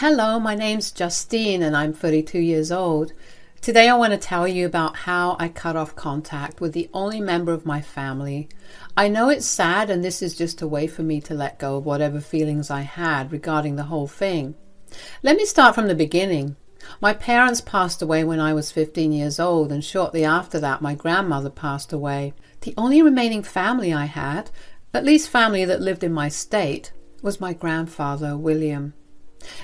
Hello, my name's Justine and I'm 32 years old. Today I want to tell you about how I cut off contact with the only member of my family. I know it's sad, and this is just a way for me to let go of whatever feelings I had regarding the whole thing. Let me start from the beginning. My parents passed away when I was 15 years old, and shortly after that my grandmother passed away. The only remaining family I had, at least family that lived in my state, was my grandfather, William.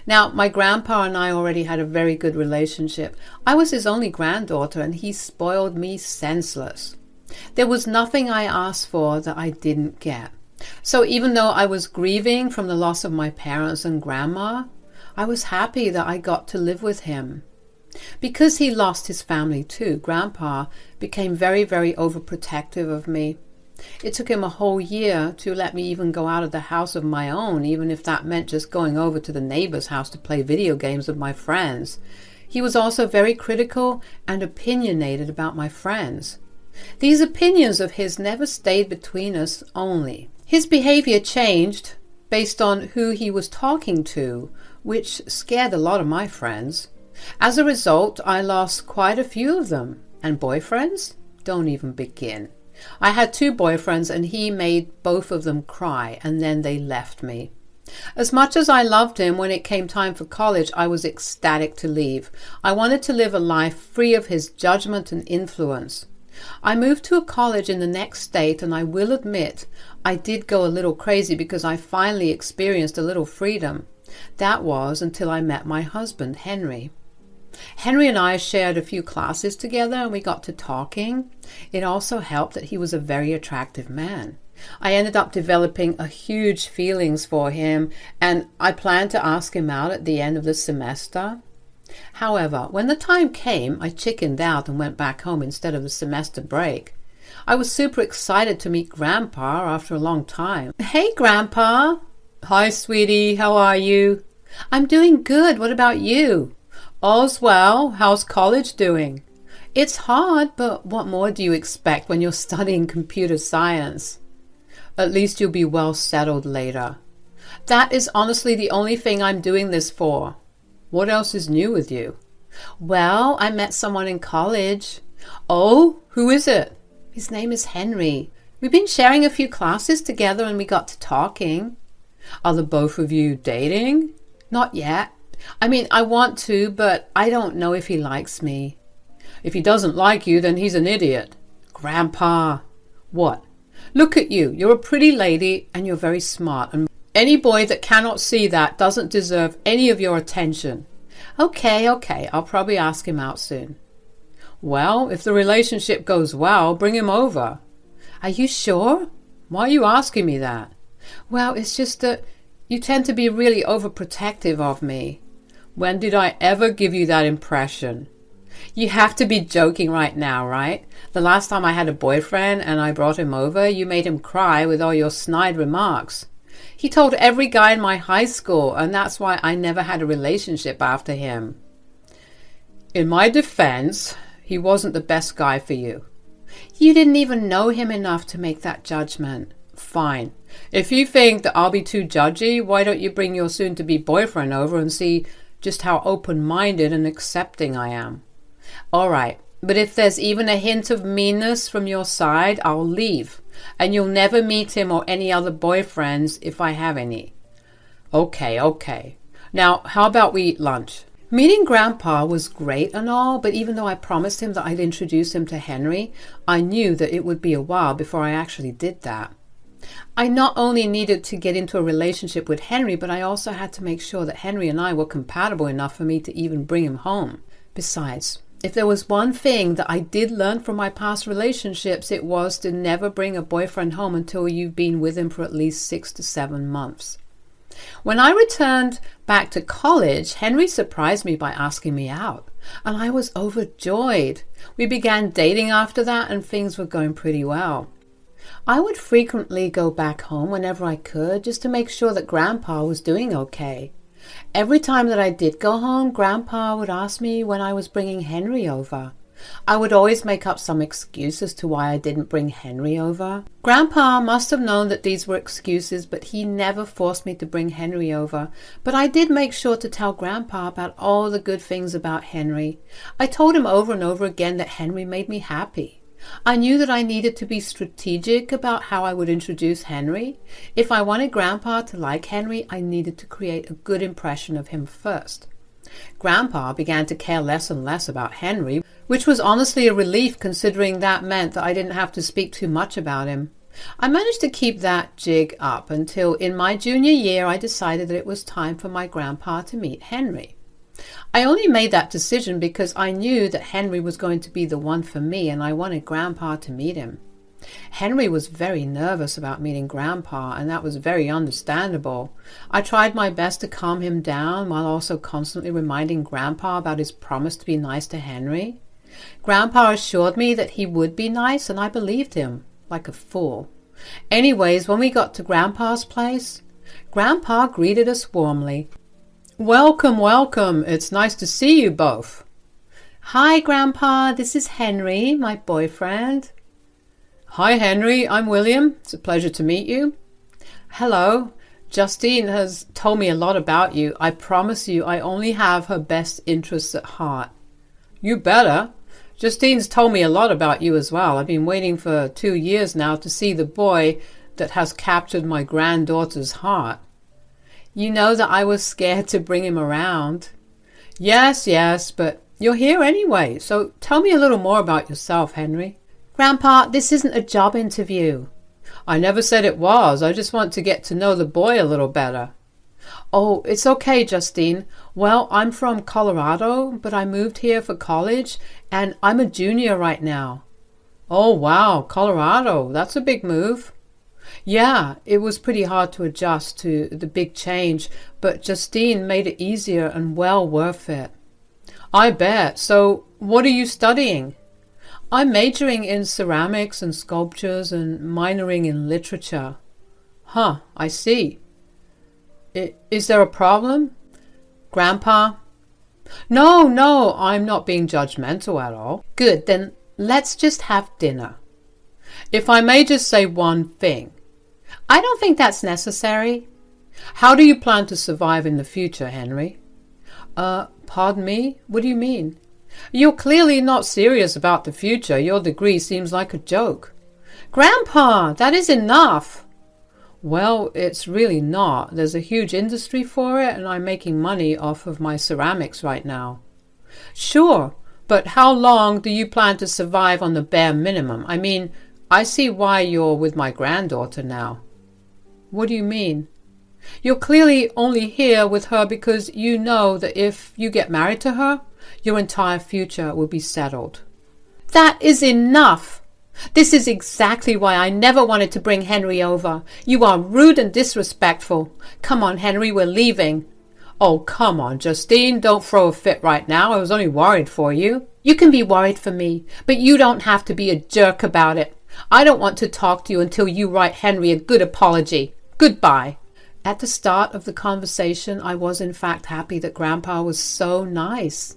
Now, my grandpa and I already had a very good relationship. I was his only granddaughter, and he spoiled me senseless. There was nothing I asked for that I didn't get. So even though I was grieving from the loss of my parents and grandma, I was happy that I got to live with him. Because he lost his family too, Grandpa became very, very overprotective of me. It took him a whole year to let me even go out of the house of my own, even if that meant just going over to the neighbor's house to play video games with my friends. He was also very critical and opinionated about my friends. These opinions of his never stayed between us only. His behavior changed based on who he was talking to, which scared a lot of my friends. As a result, I lost quite a few of them. And boyfriends? Don't even begin. I had 2 boyfriends, and he made both of them cry, and then they left me. As much as I loved him, when it came time for college, I was ecstatic to leave. I wanted to live a life free of his judgment and influence. I moved to a college in the next state, and I will admit I did go a little crazy because I finally experienced a little freedom. That was until I met my husband, Henry. Henry and I shared a few classes together, and we got to talking. It also helped that he was a very attractive man. I ended up developing a huge feelings for him, and I planned to ask him out at the end of the semester. However, when the time came, I chickened out and went back home instead of the semester break. I was super excited to meet Grandpa after a long time. "Hey, Grandpa." "Hi, sweetie. How are you?" "I'm doing good. What about you?" "All's well. How's college doing?" "It's hard, but what more do you expect when you're studying computer science?" "At least you'll be well settled later." "That is honestly the only thing I'm doing this for." "What else is new with you?" "Well, I met someone in college." "Oh, who is it?" "His name is Henry. We've been sharing a few classes together, and we got to talking." "Are the both of you dating?" "Not yet. I mean, I want to, but I don't know if he likes me." "If he doesn't like you, then he's an idiot." "Grandpa." "What?" "Look at you. You're a pretty lady, and you're very smart, and any boy that cannot see that doesn't deserve any of your attention." Okay, I'll probably ask him out soon." "Well, if the relationship goes well, bring him over." "Are you sure?" "Why are you asking me that?" "Well, it's just that you tend to be really overprotective of me." "When did I ever give you that impression?" "You have to be joking right now, right? The last time I had a boyfriend and I brought him over, you made him cry with all your snide remarks. He told every guy in my high school, and that's why I never had a relationship after him." "In my defense, he wasn't the best guy for you." "You didn't even know him enough to make that judgment." "Fine. If you think that I'll be too judgy, why don't you bring your soon-to-be boyfriend over and see just how open-minded and accepting I am?" "All right, but if there's even a hint of meanness from your side, I'll leave, and you'll never meet him or any other boyfriends if I have any." Okay. Now, how about we eat lunch?" Meeting Grandpa was great and all, but even though I promised him that I'd introduce him to Henry, I knew that it would be a while before I actually did that. I not only needed to get into a relationship with Henry, but I also had to make sure that Henry and I were compatible enough for me to even bring him home. Besides, if there was one thing that I did learn from my past relationships, it was to never bring a boyfriend home until you've been with him for at least 6 to 7 months. When I returned back to college, Henry surprised me by asking me out, and I was overjoyed. We began dating after that, and things were going pretty well. I would frequently go back home whenever I could, just to make sure that Grandpa was doing okay. Every time that I did go home, Grandpa would ask me when I was bringing Henry over. I would always make up some excuse as to why I didn't bring Henry over. Grandpa must have known that these were excuses, but he never forced me to bring Henry over. But I did make sure to tell Grandpa about all the good things about Henry. I told him over and over again that Henry made me happy. I knew that I needed to be strategic about how I would introduce Henry. If I wanted Grandpa to like Henry, I needed to create a good impression of him first. Grandpa began to care less and less about Henry, which was honestly a relief considering that meant that I didn't have to speak too much about him. I managed to keep that jig up until in my junior year I decided that it was time for my grandpa to meet Henry. I only made that decision because I knew that Henry was going to be the one for me and I wanted Grandpa to meet him. Henry was very nervous about meeting Grandpa, and that was very understandable. I tried my best to calm him down while also constantly reminding Grandpa about his promise to be nice to Henry. Grandpa assured me that he would be nice, and I believed him, like a fool. Anyways, when we got to Grandpa's place, Grandpa greeted us warmly. "Welcome, welcome. It's nice to see you both." "Hi, Grandpa. This is Henry, my boyfriend." "Hi, Henry. I'm William. It's a pleasure to meet you." "Hello. Justine has told me a lot about you. I promise you I only have her best interests at heart." "You better. Justine's told me a lot about you as well. I've been waiting for 2 years now to see the boy that has captured my granddaughter's heart." "You know that I was scared to bring him around." Yes, but you're here anyway, so tell me a little more about yourself, Henry." "Grandpa, this isn't a job interview." "I never said it was. I just want to get to know the boy a little better." "Oh, it's okay, Justine. Well, I'm from Colorado, but I moved here for college, and I'm a junior right now." "Oh, wow, Colorado. That's a big move." "Yeah, it was pretty hard to adjust to the big change, but Justine made it easier and well worth it." "I bet. So, what are you studying?" "I'm majoring in ceramics and sculptures and minoring in literature." "Huh, I see. Is there a problem?" "Grandpa?" No, I'm not being judgmental at all." "Good, then let's just have dinner." "If I may just say one thing." "I don't think that's necessary." "How do you plan to survive in the future, Henry?" Pardon me? What do you mean?" "You're clearly not serious about the future. Your degree seems like a joke." "Grandpa, that is enough." "Well, it's really not. There's a huge industry for it, and I'm making money off of my ceramics right now." "Sure, but how long do you plan to survive on the bare minimum? I mean, I see why you're with my granddaughter now." "What do you mean?" "You're clearly only here with her because you know that if you get married to her, your entire future will be settled." "That is enough. This is exactly why I never wanted to bring Henry over. You are rude and disrespectful. Come on, Henry, we're leaving." "Oh, come on, Justine. Don't throw a fit right now. I was only worried for you." "You can be worried for me, but you don't have to be a jerk about it. I don't want to talk to you until you write Henry a good apology. Goodbye." At the start of the conversation, I was in fact happy that Grandpa was so nice.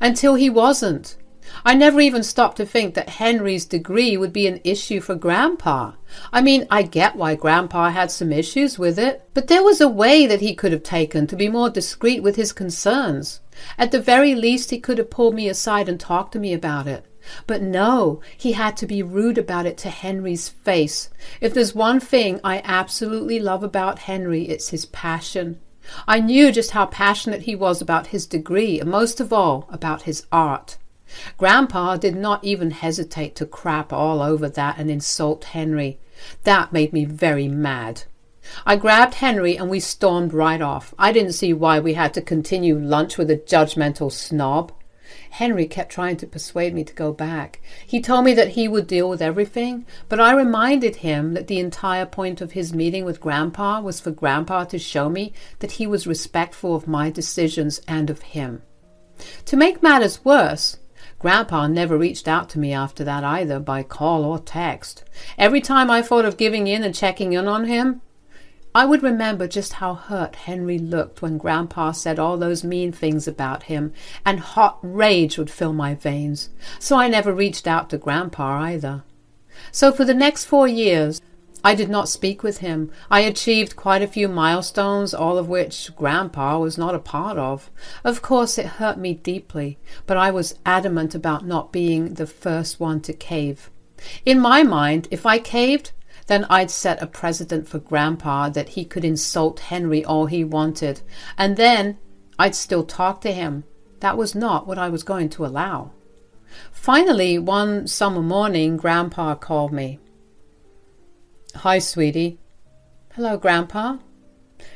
Until he wasn't. I never even stopped to think that Henry's degree would be an issue for Grandpa. I mean, I get why Grandpa had some issues with it, but there was a way that he could have taken to be more discreet with his concerns. At the very least, he could have pulled me aside and talked to me about it. But no, he had to be rude about it to Henry's face. If there's one thing I absolutely love about Henry, it's his passion. I knew just how passionate he was about his degree, and most of all, about his art. Grandpa did not even hesitate to crap all over that and insult Henry. That made me very mad. I grabbed Henry and we stormed right off. I didn't see why we had to continue lunch with a judgmental snob. Henry kept trying to persuade me to go back. He told me that he would deal with everything, but I reminded him that the entire point of his meeting with Grandpa was for Grandpa to show me that he was respectful of my decisions and of him. To make matters worse, Grandpa never reached out to me after that either, by call or text. Every time I thought of giving in and checking in on him, I would remember just how hurt Henry looked when Grandpa said all those mean things about him, and hot rage would fill my veins, so I never reached out to Grandpa either. So for the next 4 years, I did not speak with him. I achieved quite a few milestones, all of which Grandpa was not a part of. Of course, it hurt me deeply, but I was adamant about not being the first one to cave. In my mind, if I caved, then I'd set a precedent for Grandpa that he could insult Henry all he wanted, and then I'd still talk to him. That was not what I was going to allow. Finally, one summer morning, Grandpa called me. "Hi, sweetie." "Hello, Grandpa."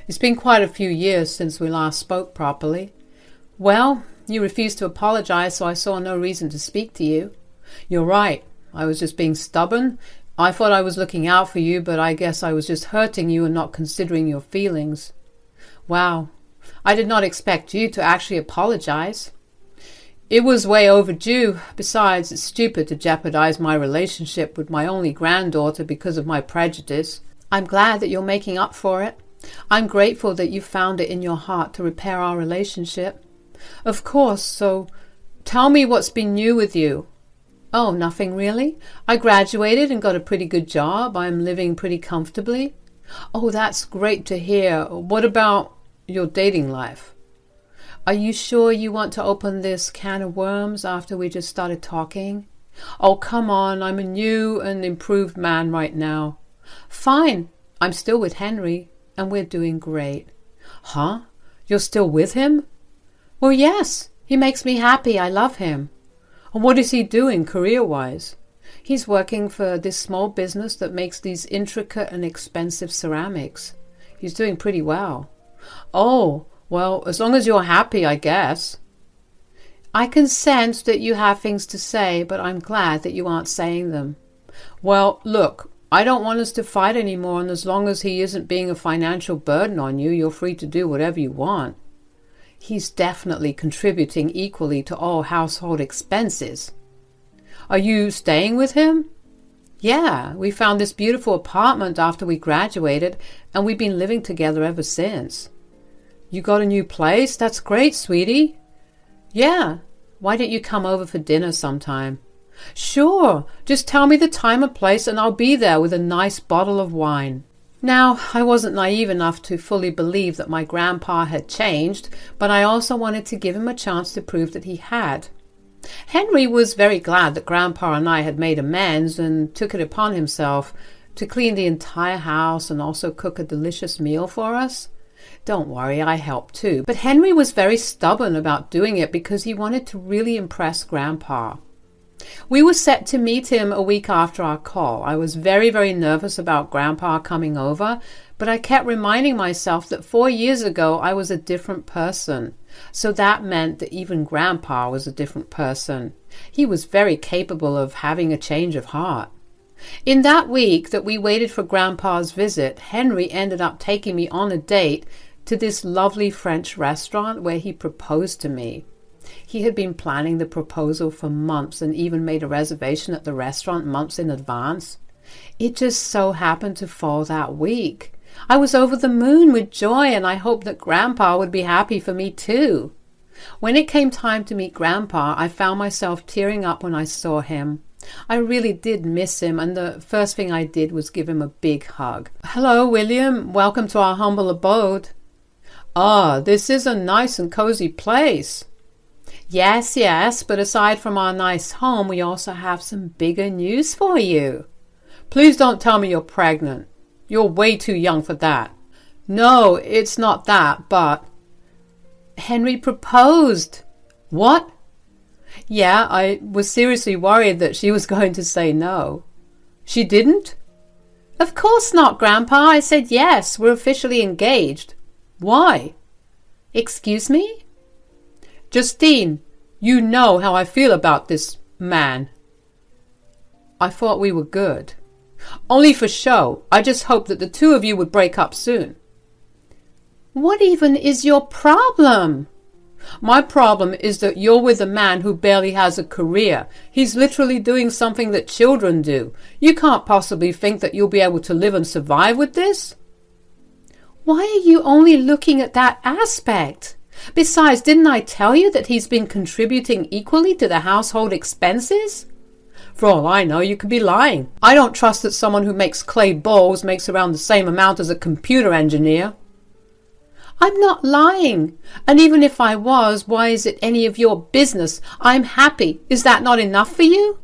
"It's been quite a few years since we last spoke properly." "Well, you refused to apologize, so I saw no reason to speak to you." "You're right. I was just being stubborn. I thought I was looking out for you, but I guess I was just hurting you and not considering your feelings." "Wow. I did not expect you to actually apologize." "It was way overdue. Besides, it's stupid to jeopardize my relationship with my only granddaughter because of my prejudice. I'm glad that you're making up for it. I'm grateful that you found it in your heart to repair our relationship." "Of course, so tell me what's been new with you." "Oh, nothing really. I graduated and got a pretty good job. I'm living pretty comfortably." "Oh, that's great to hear. What about your dating life?" "Are you sure you want to open this can of worms after we just started talking?" "Oh, come on. I'm a new and improved man right now." "Fine. I'm still with Henry, and we're doing great." "Huh? You're still with him?" "Well, yes. He makes me happy. I love him." "And what is he doing career-wise?" "He's working for this small business that makes these intricate and expensive ceramics. He's doing pretty well." "Oh, well, as long as you're happy, I guess." "I can sense that you have things to say, but I'm glad that you aren't saying them." "Well, look, I don't want us to fight anymore, and as long as he isn't being a financial burden on you, you're free to do whatever you want." "He's definitely contributing equally to all household expenses." "Are you staying with him?" "Yeah, we found this beautiful apartment after we graduated, and we've been living together ever since." "You got a new place? That's great, sweetie." "Yeah. Why don't you come over for dinner sometime?" "Sure. Just tell me the time and place and I'll be there with a nice bottle of wine." Now, I wasn't naive enough to fully believe that my grandpa had changed, but I also wanted to give him a chance to prove that he had. Henry was very glad that Grandpa and I had made amends and took it upon himself to clean the entire house and also cook a delicious meal for us. Don't worry, I helped too. But Henry was very stubborn about doing it because he wanted to really impress Grandpa. We were set to meet him a week after our call. I was very, very nervous about Grandpa coming over, but I kept reminding myself that 4 years ago I was a different person. So that meant that even Grandpa was a different person. He was very capable of having a change of heart. In that week that we waited for Grandpa's visit, Henry ended up taking me on a date to this lovely French restaurant where he proposed to me. He had been planning the proposal for months and even made a reservation at the restaurant months in advance. It just so happened to fall that week. I was over the moon with joy, and I hoped that Grandpa would be happy for me too. When it came time to meet Grandpa, I found myself tearing up when I saw him. I really did miss him, and the first thing I did was give him a big hug. "Hello, William. Welcome to our humble abode." "Ah, this is a nice and cozy place." Yes, but aside from our nice home, we also have some bigger news for you." "Please don't tell me you're pregnant. You're way too young for that." "No, it's not that, but—" "Henry proposed." "What?" "Yeah, I was seriously worried that she was going to say no." "She didn't?" "Of course not, Grandpa. I said yes. We're officially engaged." "Why?" "Excuse me?" "Justine, you know how I feel about this man." "I thought we were good." "Only for show. I just hoped that the two of you would break up soon." "What even is your problem?" "My problem is that you're with a man who barely has a career. He's literally doing something that children do. You can't possibly think that you'll be able to live and survive with this." Why are you only looking at that aspect? Besides, didn't I tell you that he's been contributing equally to the household expenses? For all I know, you could be lying. I don't trust that someone who makes clay bowls makes around the same amount as a computer engineer. I'm not lying. And even if I was, why is it any of your business? I'm happy. Is that not enough for you?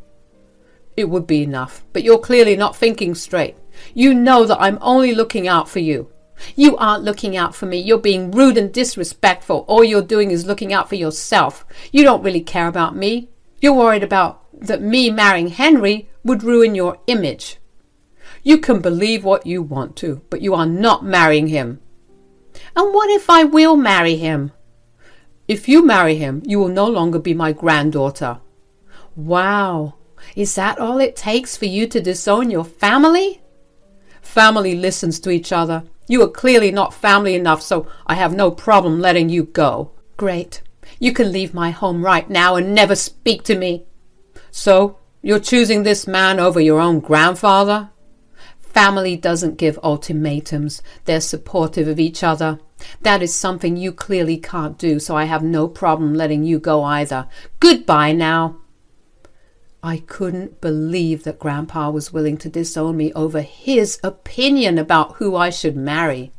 It would be enough, but you're clearly not thinking straight. You know that I'm only looking out for you. You aren't looking out for me. You're being rude and disrespectful. All you're doing is looking out for yourself. You don't really care about me. You're worried about that me marrying Henry would ruin your image. You can believe what you want to, but you are not marrying him. And what if I will marry him? If you marry him, you will no longer be my granddaughter. Wow. Is that all it takes for you to disown your family? Family listens to each other. You are clearly not family enough, so I have no problem letting you go. Great. You can leave my home right now and never speak to me. So, you're choosing this man over your own grandfather? Family doesn't give ultimatums. They're supportive of each other. That is something you clearly can't do, so I have no problem letting you go either. Goodbye now. I couldn't believe that Grandpa was willing to disown me over his opinion about who I should marry.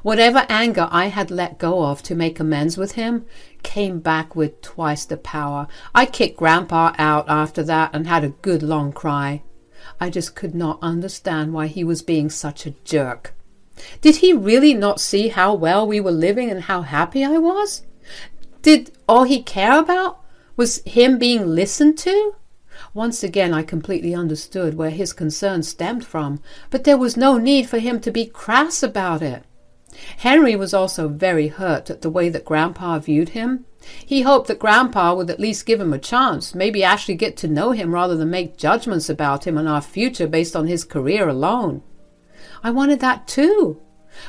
Whatever anger I had let go of to make amends with him came back with twice the power. I kicked Grandpa out after that and had a good long cry. I just could not understand why he was being such a jerk. Did he really not see how well we were living and how happy I was? Did all he care about was him being listened to? Once again, I completely understood where his concern stemmed from, but there was no need for him to be crass about it. Henry was also very hurt at the way that Grandpa viewed him. He hoped that Grandpa would at least give him a chance, maybe actually get to know him rather than make judgments about him and our future based on his career alone. I wanted that too,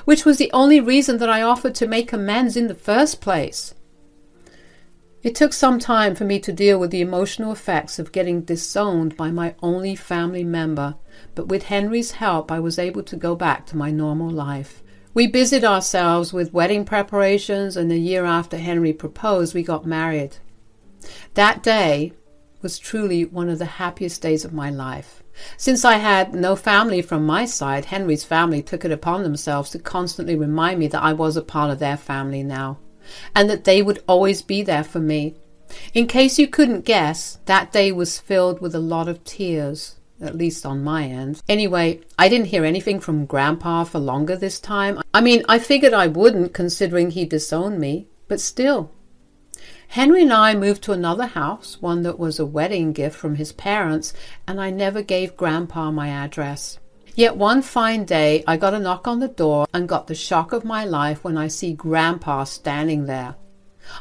which was the only reason that I offered to make amends in the first place. It took some time for me to deal with the emotional effects of getting disowned by my only family member, but with Henry's help I was able to go back to my normal life. We busied ourselves with wedding preparations, and a year after Henry proposed, we got married. That day was truly one of the happiest days of my life. Since I had no family from my side, Henry's family took it upon themselves to constantly remind me that I was a part of their family now, and that they would always be there for me. In case you couldn't guess, that day was filled with a lot of tears, at least on my end. Anyway, I didn't hear anything from Grandpa for longer this time. I figured I wouldn't, considering he disowned me, but still. Henry and I moved to another house, one that was a wedding gift from his parents, and I never gave Grandpa my address. Yet one fine day, I got a knock on the door and got the shock of my life when I see Grandpa standing there.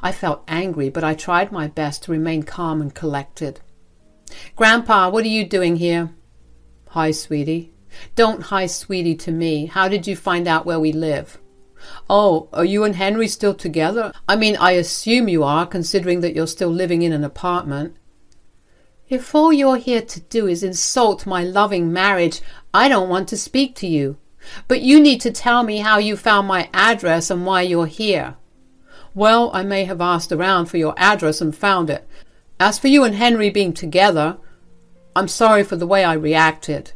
I felt angry, but I tried my best to remain calm and collected. Grandpa, what are you doing here? Hi, sweetie. Don't hi, sweetie, to me. How did you find out where we live? Oh, are you and Henry still together? I assume you are, considering that you're still living in an apartment. If all you're here to do is insult my loving marriage, I don't want to speak to you. But you need to tell me how you found my address and why you're here. Well, I may have asked around for your address and found it. As for you and Henry being together, I'm sorry for the way I reacted.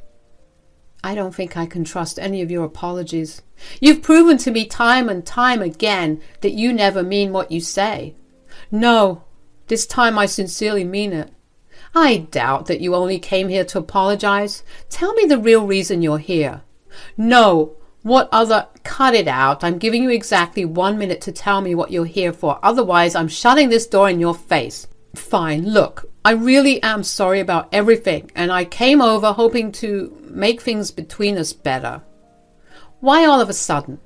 I don't think I can trust any of your apologies. You've proven to me time and time again that you never mean what you say. No, this time I sincerely mean it. I doubt that you only came here to apologize. Tell me the real reason you're here. No, what other... Cut it out. I'm giving you exactly 1 minute to tell me what you're here for. Otherwise, I'm shutting this door in your face. Fine, look, I really am sorry about everything, and I came over hoping to make things between us better. Why all of a sudden?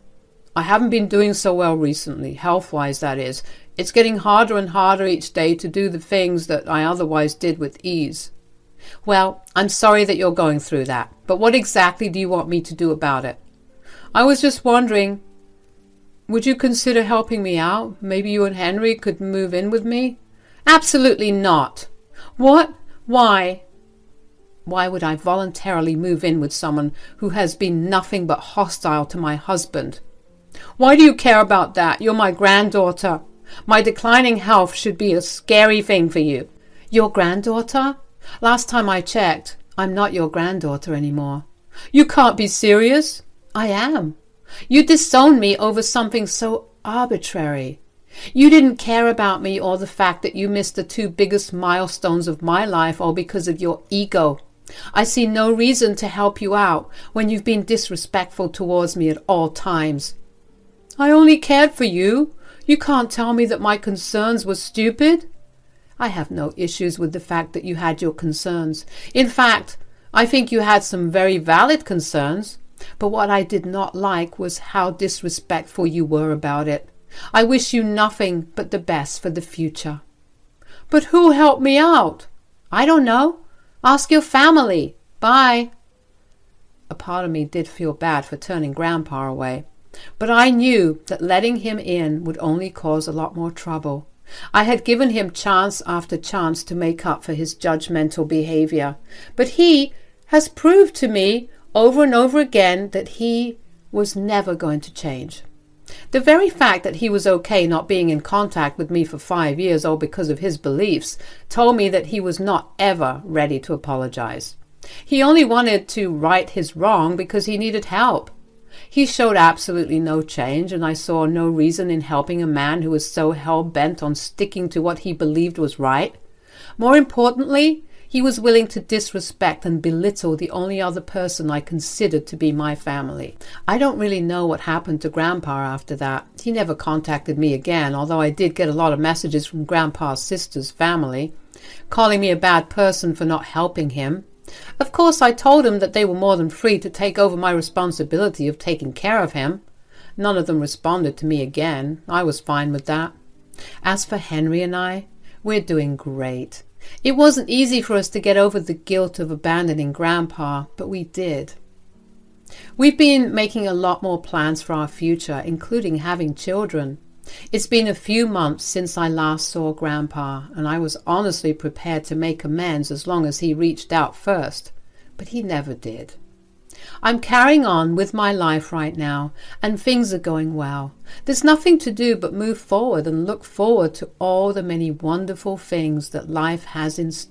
I haven't been doing so well recently, health-wise that is. It's getting harder and harder each day to do the things that I otherwise did with ease. Well, I'm sorry that you're going through that, but what exactly do you want me to do about it? I was just wondering, would you consider helping me out? Maybe you and Henry could move in with me? Absolutely not. What? Why? Why would I voluntarily move in with someone who has been nothing but hostile to my husband? Why do you care about that? You're my granddaughter. My declining health should be a scary thing for you. Your granddaughter? Last time I checked, I'm not your granddaughter anymore. You can't be serious. I am. You disowned me over something so arbitrary. You didn't care about me or the fact that you missed the two biggest milestones of my life all because of your ego. I see no reason to help you out when you've been disrespectful towards me at all times. I only cared for you. You can't tell me that my concerns were stupid. I have no issues with the fact that you had your concerns. In fact, I think you had some very valid concerns. But what I did not like was how disrespectful you were about it. I wish you nothing but the best for the future. But who helped me out? I don't know. Ask your family. Bye. A part of me did feel bad for turning Grandpa away, but I knew that letting him in would only cause a lot more trouble. I had given him chance after chance to make up for his judgmental behavior, but he has proved to me over and over again that he was never going to change. The very fact that he was okay not being in contact with me for 5 years, all because of his beliefs, told me that he was not ever ready to apologize. He only wanted to right his wrong because he needed help. He showed absolutely no change, and I saw no reason in helping a man who was so hell-bent on sticking to what he believed was right. More importantly, he was willing to disrespect and belittle the only other person I considered to be my family. I don't really know what happened to Grandpa after that. He never contacted me again, although I did get a lot of messages from Grandpa's sister's family, calling me a bad person for not helping him. Of course, I told him that they were more than free to take over my responsibility of taking care of him. None of them responded to me again. I was fine with that. As for Henry and I, we're doing great. It wasn't easy for us to get over the guilt of abandoning Grandpa, but we did. We've been making a lot more plans for our future, including having children. It's been a few months since I last saw Grandpa, and I was honestly prepared to make amends as long as he reached out first, but he never did. I'm carrying on with my life right now, and things are going well. There's nothing to do but move forward and look forward to all the many wonderful things that life has in store.